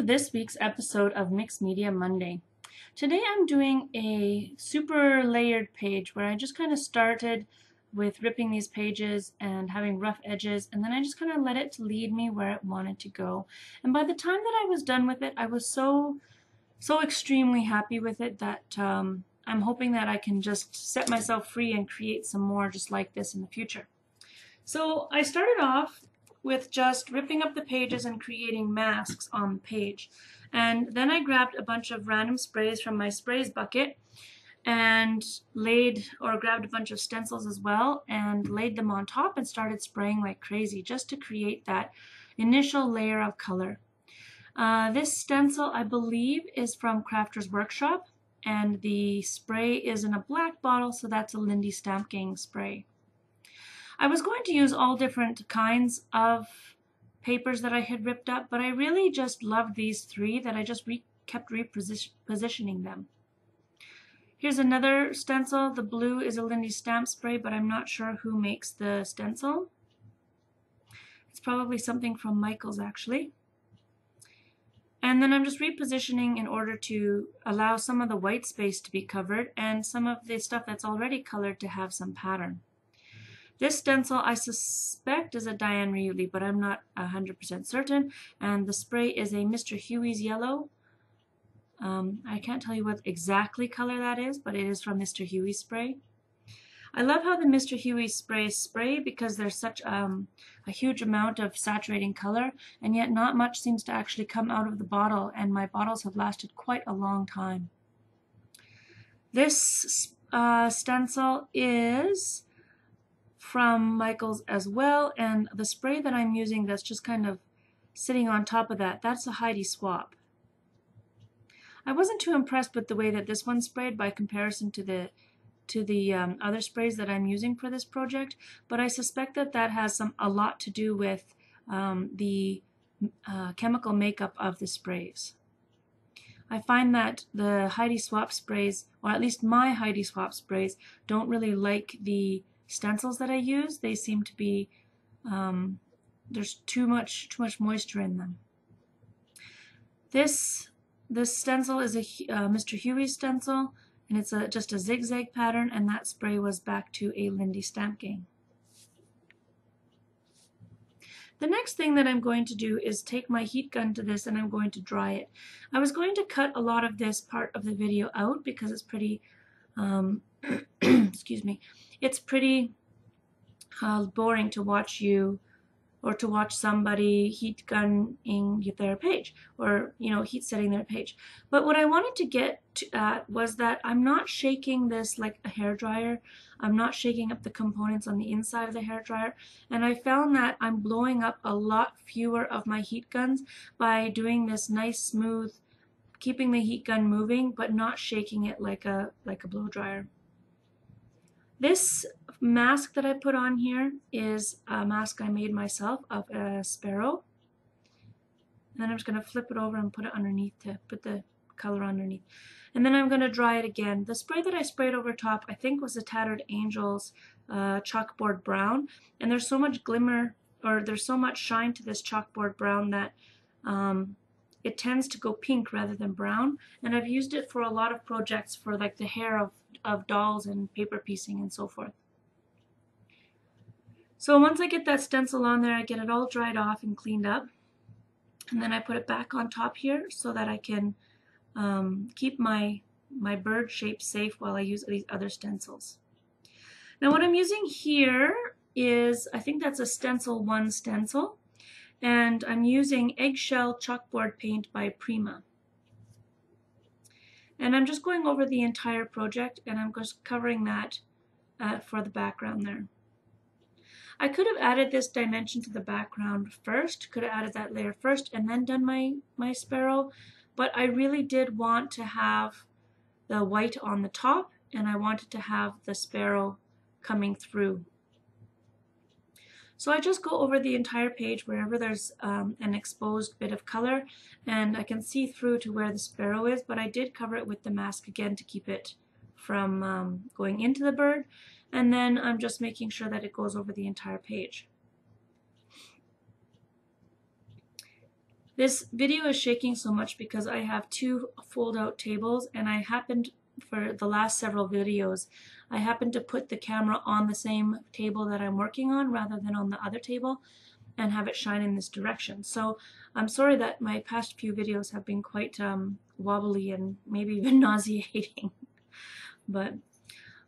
this week's episode of Mixed Media Monday. Today I'm doing a super layered page where I just kind of started with ripping these pages and having rough edges, and then I just kind of let it lead me where it wanted to go. And by the time that I was done with it, I was so extremely happy with it that I'm hoping that I can just set myself free and create some more just like this in the future. So I started off with just ripping up the pages and creating masks on the page. And then I grabbed a bunch of random sprays from my sprays bucket and grabbed a bunch of stencils as well and laid them on top and started spraying like crazy just to create that initial layer of color. This stencil, I believe, is from Crafters Workshop, and the spray is in a black bottle, so that's a Lindy Stamp Gang spray. I was going to use all different kinds of papers that I had ripped up, but I really just loved these three that I just kept repositioning them. Here's another stencil. The blue is a Lindy Stamp spray, but I'm not sure who makes the stencil. It's probably something from Michaels, actually. And then I'm just repositioning in order to allow some of the white space to be covered and some of the stuff that's already colored to have some pattern. This stencil I suspect is a Diane Riuli, but I'm not 100% certain. And the spray is a Mr. Huey's yellow. I can't tell you what exactly color that is, but it is from Mr. Huey's spray. I love how the Mr. Huey spray because there's such a huge amount of saturating color, and yet not much seems to actually come out of the bottle, and my bottles have lasted quite a long time. This stencil is from Michaels as well, and the spray that I'm using that's just kind of sitting on top of that's a Heidi Swapp. I wasn't too impressed with the way that this one sprayed by comparison to the other sprays that I'm using for this project, but I suspect that has a lot to do with the chemical makeup of the sprays. I find that the Heidi Swapp sprays, or at least my Heidi Swapp sprays, don't really like the stencils that I use. They seem to be there's too much moisture in them. This stencil is a Mr. Huey stencil, and it's just a zigzag pattern, and that spray was back to a Lindy Stamp Gang. The next thing that I'm going to do is take my heat gun to this and I'm going to dry it. I was going to cut a lot of this part of the video out because it's pretty excuse me, it's pretty boring to watch you or to watch somebody heat gunning their page, or heat setting their page. But what I wanted to get at was that I'm not shaking this like a hairdryer. I'm not shaking up the components on the inside of the hairdryer, and I found that I'm blowing up a lot fewer of my heat guns by doing this nice smooth, keeping the heat gun moving but not shaking it like a blow dryer. This mask that I put on here is a mask I made myself of a sparrow. And then I'm just going to flip it over and put it underneath to put the color underneath. And then I'm going to dry it again. The spray that I sprayed over top I think was a Tattered Angels chalkboard brown. And there's so much glimmer, or there's so much shine to this chalkboard brown that it tends to go pink rather than brown. And I've used it for a lot of projects for like the hair of dolls and paper piecing and so forth. So once I get that stencil on there, I get it all dried off and cleaned up, and then I put it back on top here so that I can keep my bird shape safe while I use these other stencils. Now what I'm using here is, I think that's a Stencil 1 stencil, and I'm using Eggshell Chalkboard Paint by Prima. And I'm just going over the entire project, and I'm just covering that for the background there. I could have added this dimension to the background first, could have added that layer first and then done my sparrow, but I really did want to have the white on the top, and I wanted to have the sparrow coming through. So I just go over the entire page wherever there's an exposed bit of color, and I can see through to where the sparrow is, but I did cover it with the mask again to keep it from going into the bird, and then I'm just making sure that it goes over the entire page. This video is shaking so much because I have two fold-out tables, and I happened, for the last several videos, I happened to put the camera on the same table that I'm working on rather than on the other table and have it shine in this direction. So I'm sorry that my past few videos have been quite wobbly and maybe even nauseating. But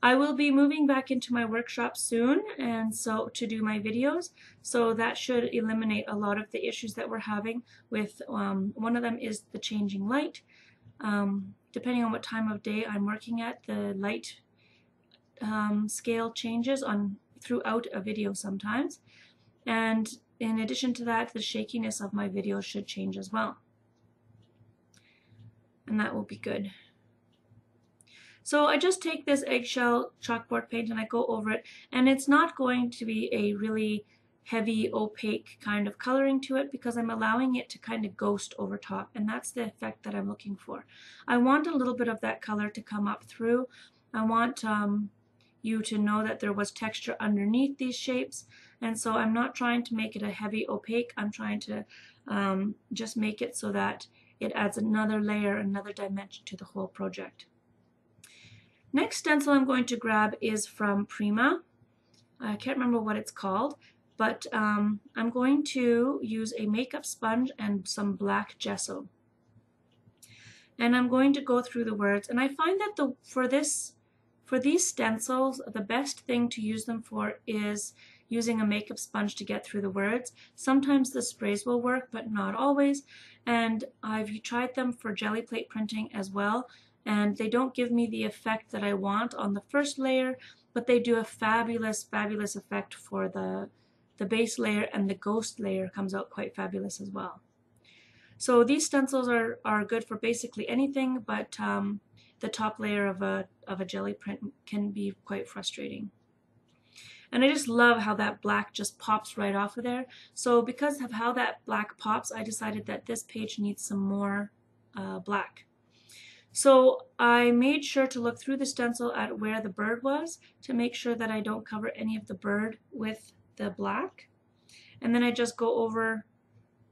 I will be moving back into my workshop soon, and so to do my videos, so that should eliminate a lot of the issues that we're having with one of them is the changing light. Depending on what time of day I'm working at, the light scale changes on throughout a video sometimes, and in addition to that, the shakiness of my videos should change as well, and that will be good. So I just take this eggshell chalkboard paint and I go over it, and it's not going to be a really heavy opaque kind of coloring to it because I'm allowing it to kind of ghost over top, and that's the effect that I'm looking for. I want a little bit of that color to come up through. I want you to know that there was texture underneath these shapes, and so I'm not trying to make it a heavy opaque. I'm trying to just make it so that it adds another layer, another dimension to the whole project. Next stencil I'm going to grab is from Prima. I can't remember what it's called, but I'm going to use a makeup sponge and some black gesso. And I'm going to go through the words, and I find that for these stencils, the best thing to use them for is using a makeup sponge to get through the words. Sometimes the sprays will work, but not always. And I've tried them for jelly plate printing as well, and they don't give me the effect that I want on the first layer, but they do a fabulous, fabulous effect for the base layer, and the ghost layer comes out quite fabulous as well. So these stencils are good for basically anything, but the top layer of a jelly print can be quite frustrating. And I just love how that black just pops right off of there. So because of how that black pops, I decided that this page needs some more black. So I made sure to look through the stencil at where the bird was to make sure that I don't cover any of the bird with the black. And then I just go over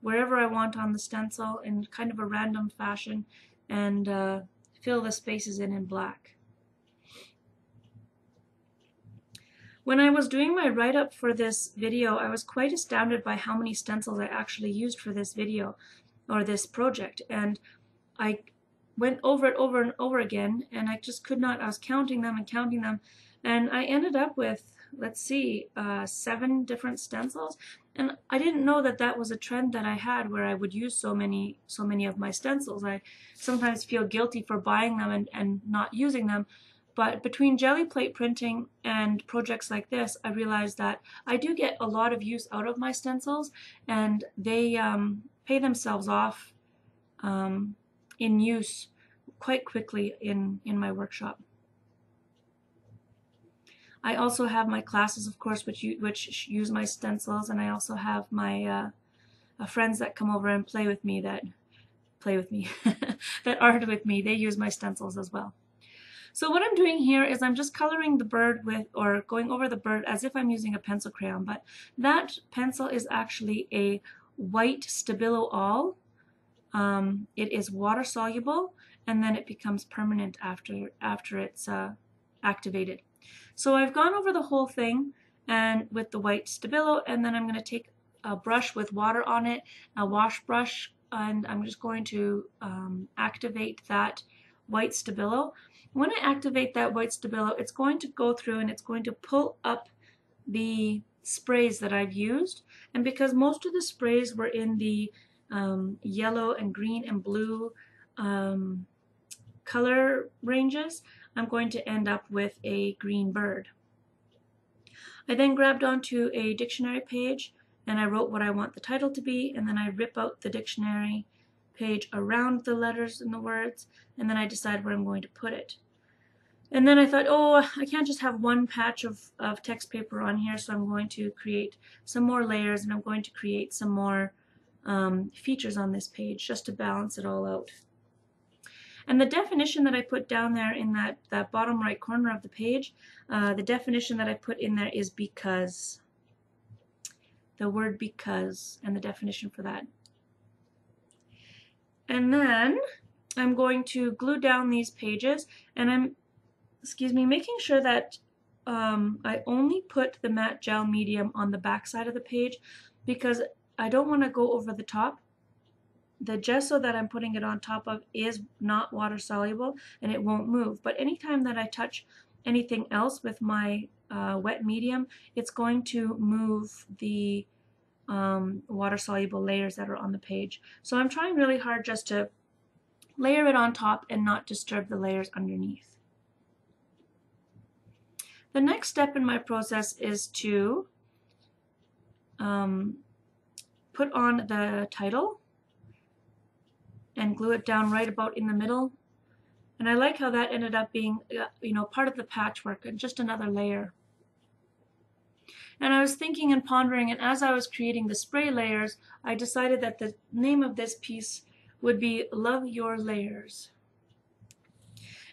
wherever I want on the stencil in kind of a random fashion and fill the spaces in black. When I was doing my write-up for this video, I was quite astounded by how many stencils I actually used for this video or this project, and I went over it over and over again, and I just could not. I was counting them, and I ended up with, let's see, 7 different stencils. And I didn't know that that was a trend that I had, where I would use so many of my stencils. I sometimes feel guilty for buying them and not using them. But between jelly plate printing and projects like this, I realized that I do get a lot of use out of my stencils, and they pay themselves off in use quite quickly in my workshop. I also have my classes, of course, which use my stencils, and I also have my friends that come over and play with me, that art with me. They use my stencils as well. So what I'm doing here is I'm just coloring the bird with, or going over the bird as if I'm using a pencil crayon, but that pencil is actually a white Stabilo All. It is water soluble, and then it becomes permanent after it's activated. So I've gone over the whole thing and with the white Stabilo, and then I'm going to take a brush with water on it, a wash brush, and I'm just going to activate that white Stabilo. When I activate that white Stabilo, it's going to go through and it's going to pull up the sprays that I've used. And because most of the sprays were in the yellow and green and blue color ranges, I'm going to end up with a green bird. I then grabbed onto a dictionary page and I wrote what I want the title to be, and then I rip out the dictionary page around the letters and the words, and then I decide where I'm going to put it. And then I thought, oh, I can't just have one patch of text paper on here, so I'm going to create some more layers, and I'm going to create some more features on this page just to balance it all out. And the definition that I put down there in that bottom right corner of the page, the definition that I put in there is because. The word because, and the definition for that. And then I'm going to glue down these pages, and I'm, making sure that I only put the matte gel medium on the back side of the page because I don't want to go over the top. The gesso that I'm putting it on top of is not water soluble and it won't move. But anytime that I touch anything else with my wet medium, it's going to move the water soluble layers that are on the page. So I'm trying really hard just to layer it on top and not disturb the layers underneath. The next step in my process is to put on the title and glue it down right about in the middle. And I like how that ended up being, part of the patchwork and just another layer. And I was thinking and pondering, and as I was creating the spray layers, I decided that the name of this piece would be Love Your Layers.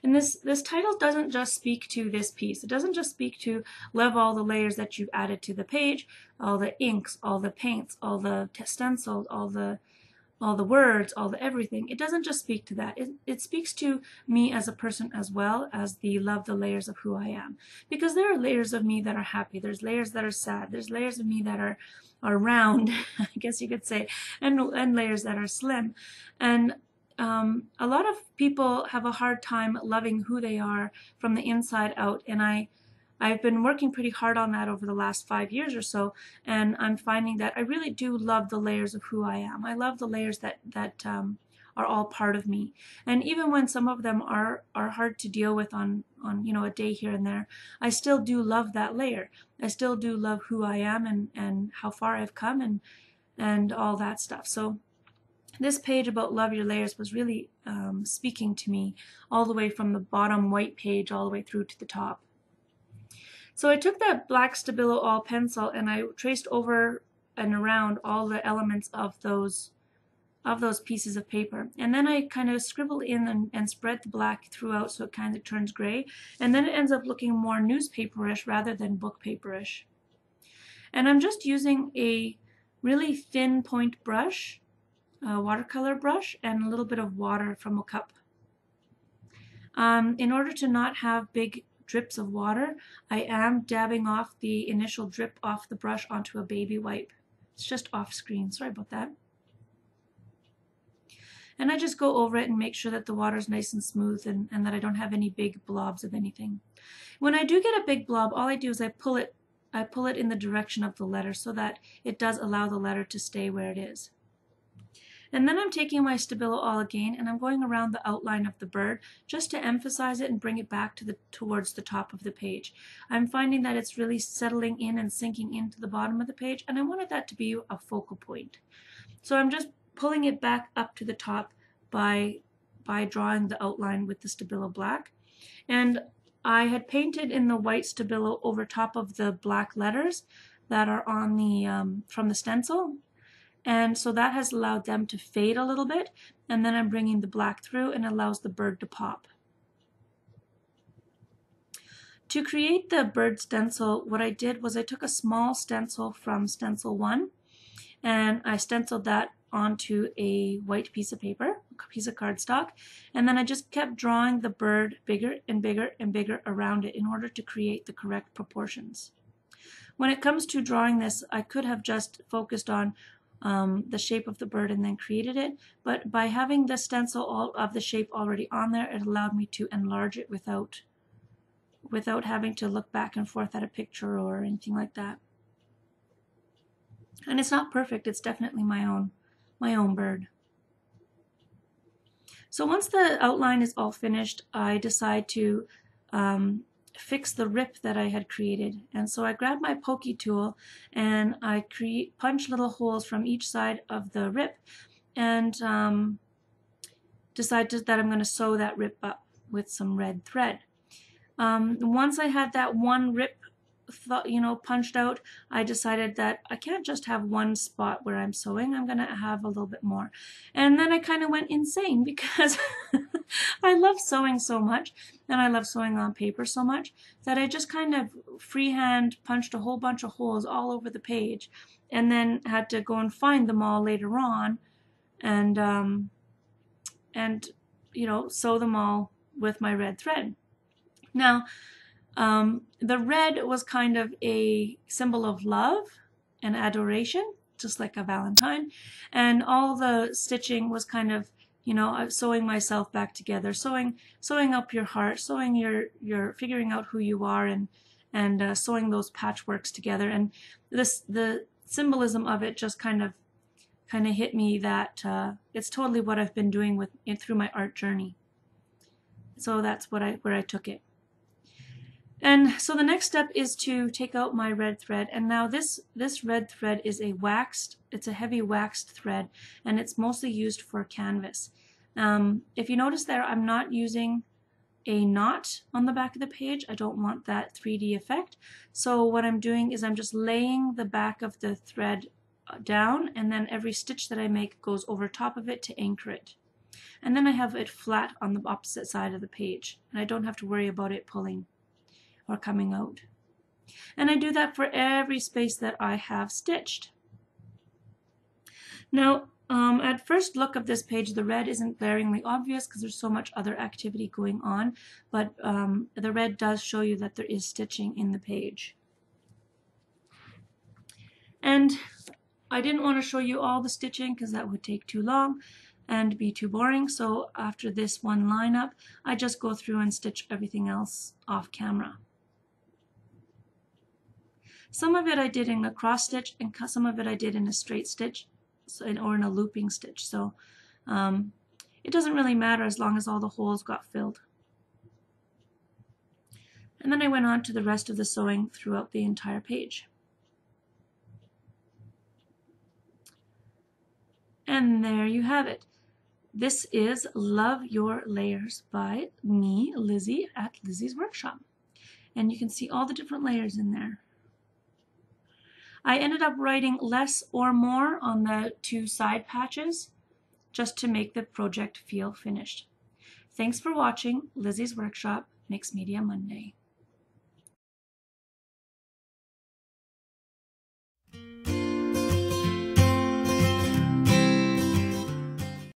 And this title doesn't just speak to this piece. It doesn't just speak to love all the layers that you've added to the page, all the inks, all the paints, all the stencils, all the words, all the everything. It doesn't just speak to that. It speaks to me as a person as well as love the layers of who I am. Because there are layers of me that are happy. There's layers that are sad. There's layers of me that are round, I guess you could say, and layers that are slim. And a lot of people have a hard time loving who they are from the inside out, and I've been working pretty hard on that over the last 5 years or so, and I'm finding that I really do love the layers of who I am. I love the layers that are all part of me. And even when some of them are hard to deal with on a day here and there, I still do love that layer. I still do love who I am and how far I've come and all that stuff. So this page about Love Your Layers was really speaking to me all the way from the bottom white page all the way through to the top. So I took that black Stabilo All pencil and I traced over and around all the elements of those pieces of paper. And then I kind of scribbled in and spread the black throughout so it kind of turns gray. And then it ends up looking more newspaperish rather than book paperish. And I'm just using a really thin point brush, a watercolor brush, and a little bit of water from a cup. In order to not have big drips of water, I am dabbing off the initial drip off the brush onto a baby wipe. It's just off screen, sorry about that. And I just go over it and make sure that the water is nice and smooth and that I don't have any big blobs of anything. When I do get a big blob, all I do is I pull it in the direction of the letter so that it does allow the letter to stay where it is. And then I'm taking my Stabilo All again and I'm going around the outline of the bird just to emphasize it and bring it back towards the top of the page. I'm finding that it's really settling in and sinking into the bottom of the page, and I wanted that to be a focal point. So I'm just pulling it back up to the top by drawing the outline with the Stabilo black. And I had painted in the white Stabilo over top of the black letters that are on the from the stencil. And so that has allowed them to fade a little bit, and then I'm bringing the black through and allows the bird to pop. To create the bird stencil, what I did was I took a small stencil from Stencil 1 and I stenciled that onto a white piece of paper, a piece of cardstock, and then I just kept drawing the bird bigger and bigger and bigger around it in order to create the correct proportions. When it comes to drawing this, I could have just focused on the shape of the bird and then created it, but by having the stencil of the shape already on there, it allowed me to enlarge it without having to look back and forth at a picture or anything like that. And it's not perfect, it's definitely my own bird. So once the outline is all finished, I decide to fix the rip that I had created. And so I grab my pokey tool and I punch little holes from each side of the rip and decide that I'm going to sew that rip up with some red thread. Once I had that one rip punched out, I decided that I can't just have one spot where I'm sewing. I'm going to have a little bit more. And then I kind of went insane because I love sewing so much and I love sewing on paper so much that I just kind of freehand punched a whole bunch of holes all over the page and then had to go and find them all later on and you know, sew them all with my red thread. Now, the red was kind of a symbol of love and adoration, just like a Valentine, and all the stitching was kind of, you know, sewing myself back together, sewing up your heart, sewing your figuring out who you are, and sewing those patchworks together. And the symbolism of it just kind of hit me that it's totally what I've been doing with it through my art journey. So that's where I took it. And so the next step is to take out my red thread, and now this red thread is it's a heavy waxed thread, and it's mostly used for canvas. If you notice there, I'm not using a knot on the back of the page. I don't want that 3D effect. So what I'm doing is I'm just laying the back of the thread down, and then every stitch that I make goes over top of it to anchor it. And then I have it flat on the opposite side of the page, and I don't have to worry about it pulling or coming out. And I do that for every space that I have stitched. Now, at first look of this page, the red isn't glaringly obvious because there's so much other activity going on, but the red does show you that there is stitching in the page. And I didn't want to show you all the stitching because that would take too long and be too boring, so after this one lineup, I just go through and stitch everything else off camera. Some of it I did in a cross stitch, and some of it I did in a straight stitch, or in a looping stitch. So it doesn't really matter as long as all the holes got filled. And then I went on to the rest of the sewing throughout the entire page. And there you have it. This is Love Your Layers by me, Lizzie, at Lizzie's Workshop. And you can see all the different layers in there. I ended up writing less or more on the 2 side patches just to make the project feel finished. Thanks for watching Lizzie's Workshop, Mixed Media Monday.